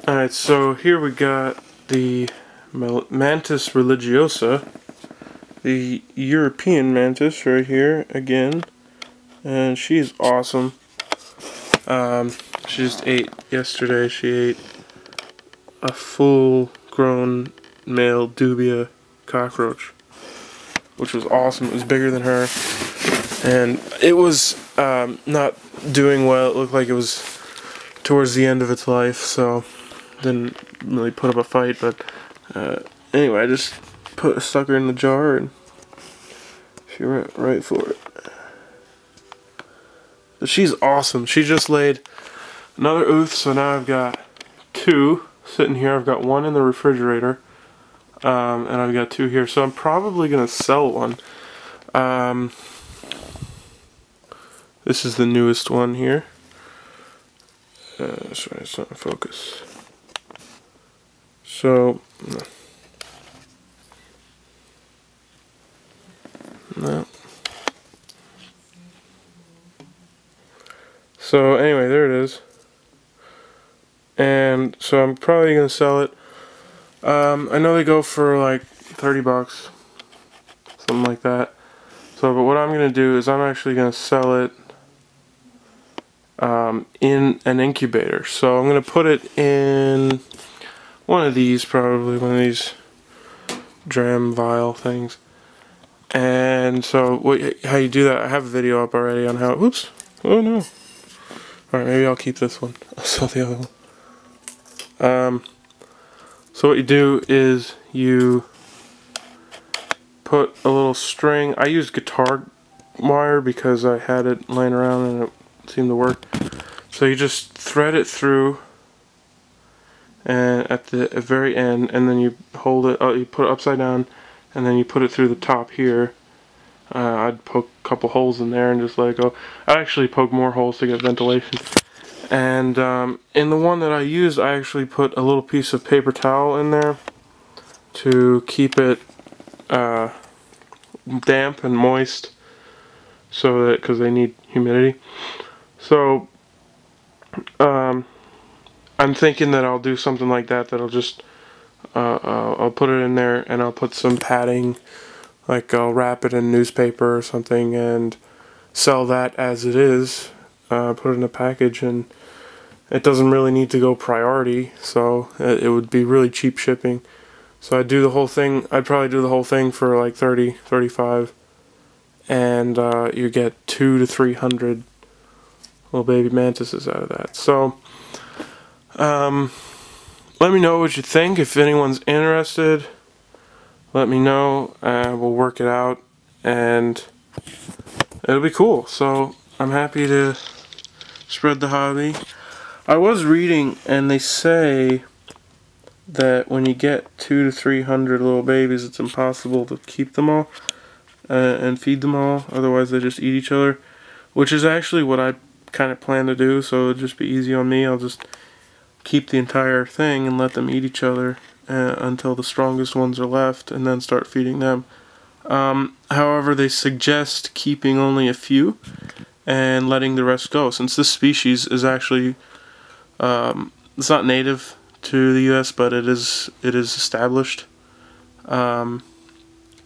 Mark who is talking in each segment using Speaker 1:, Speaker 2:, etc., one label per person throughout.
Speaker 1: Alright, so here we got the Mantis religiosa, the European mantis right here again, and she's awesome. She just ate yesterday. She ate a full-grown male dubia cockroach, which was awesome. It was bigger than her, and it was not doing well. It looked like it was towards the end of its life, so didn't really put up a fight. But anyway, I just stuck her in the jar, and she went right for it. But she's awesome. She just laid another ooth, so now I've got two sitting here. I've got one in the refrigerator, and I've got two here. So I'm probably gonna sell one. This is the newest one here. Sorry, it's not in focus. So, no. So anyway, there it is. And so I'm probably gonna sell it. I know they go for like 30 bucks, something like that. So, but what I'm gonna do is I'm actually gonna sell it in an incubator. So I'm gonna put it in one of these, probably one of these dram vial things. And so how you do that, I have a video up already on how, whoops, oh no. Alright, maybe I'll keep this one. I'll sell the other one. So what you do is you put a little string. I used guitar wire because I had it laying around and it seemed to work. So you just thread it through and at the very end, and then you hold it, you put it upside down, and then you put it through the top here. I'd poke a couple holes in there and just let it go. I actually poke more holes to get ventilation. And in the one that I used, I actually put a little piece of paper towel in there to keep it damp and moist, so that, because they need humidity. So I'm thinking that I'll do something like that. That'll just I'll put it in there, and I'll put some padding, like I'll wrap it in newspaper or something, and sell that as it is. Put it in a package, and it doesn't really need to go priority, so it would be really cheap shipping. So I'd do the whole thing. I'd probably do the whole thing for like 30, 35, and you get 200 to 300 little baby mantises out of that. So let me know what you think. If anyone's interested, let me know. We'll work it out, and it'll be cool. So I'm happy to spread the hobby. I was reading, and they say that when you get 200 to 300 little babies, it's impossible to keep them all and feed them all. Otherwise, they just eat each other, which is actually what I kind of plan to do. So it'll just be easy on me. I'll just keep the entire thing and let them eat each other until the strongest ones are left, and then start feeding them. However, they suggest keeping only a few and letting the rest go, since this species is actually it's not native to the U.S., but it is established, and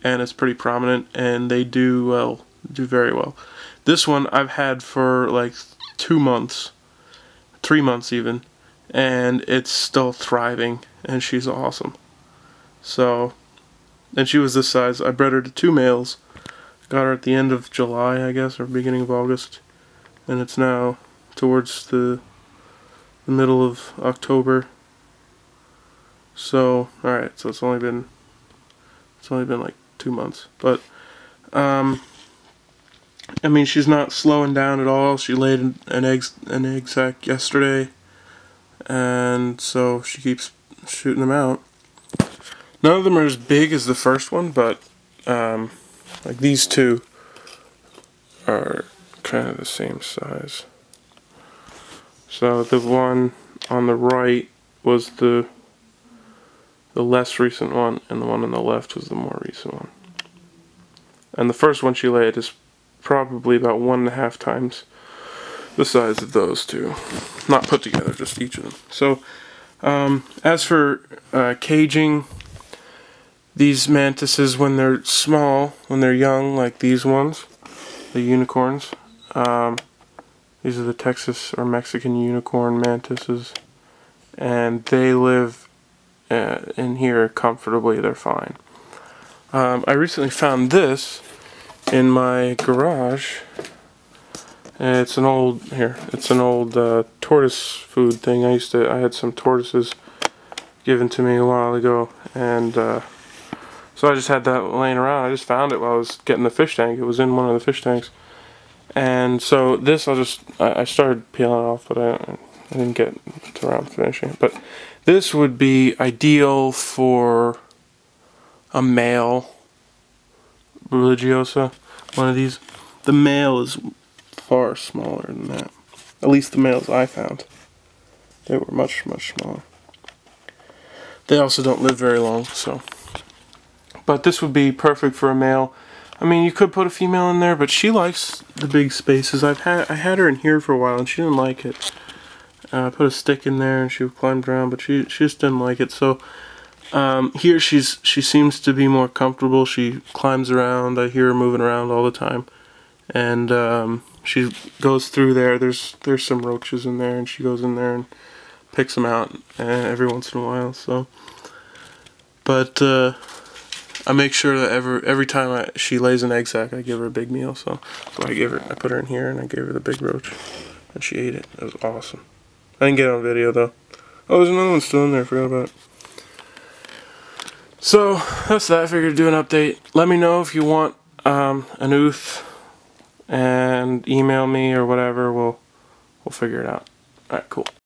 Speaker 1: it's pretty prominent, and they do very well. This one I've had for like 2 months, 3 months even, and it's still thriving, and she's awesome. So, and she was this size. I bred her to 2 males. Got her at the end of July, I guess, or beginning of August, and it's now towards the middle of October. So, alright, so it's only been like 2 months. But I mean, she's not slowing down at all. She laid an egg sac yesterday, and so she keeps shooting them out. None of them are as big as the first one, but like these two are kind of the same size. So the one on the right was the less recent one, and the one on the left was the more recent one. And the first one she laid is probably about 1.5 times the size of those two. Not put together, just each of them. So As for caging these mantises when they're small, when they're young, like these ones, the unicorns. These are the Texas or Mexican unicorn mantises, and they live in here comfortably. They're fine. I recently found this in my garage. It's an old tortoise food thing. I had some tortoises given to me a while ago, and so I just had that laying around. I just found it while I was getting the fish tank. It was in one of the fish tanks. And so this, I started peeling it off, but I didn't get around to finishing it. But this would be ideal for a male religiosa. One of these. The male is far smaller than that. At least the males I found. They were much, much smaller. They also don't live very long, so. But this would be perfect for a male. I mean, you could put a female in there, but she likes the big spaces. I had her in here for a while, and she didn't like it. I put a stick in there, and she climbed around, but she just didn't like it. So here she seems to be more comfortable. She climbs around. I hear her moving around all the time, and she goes through there. There's some roaches in there, and she goes in there and picks them out every once in a while. So, but I make sure that every time she lays an egg sac, I give her a big meal. So I put her in here and I gave her the big roach, and she ate it. It was awesome. I didn't get it on video though. Oh, there's another one still in there. I forgot about it. So that's that. I figured to do an update. Let me know if you want an Ooth, and email me or whatever. We'll figure it out. All right, cool.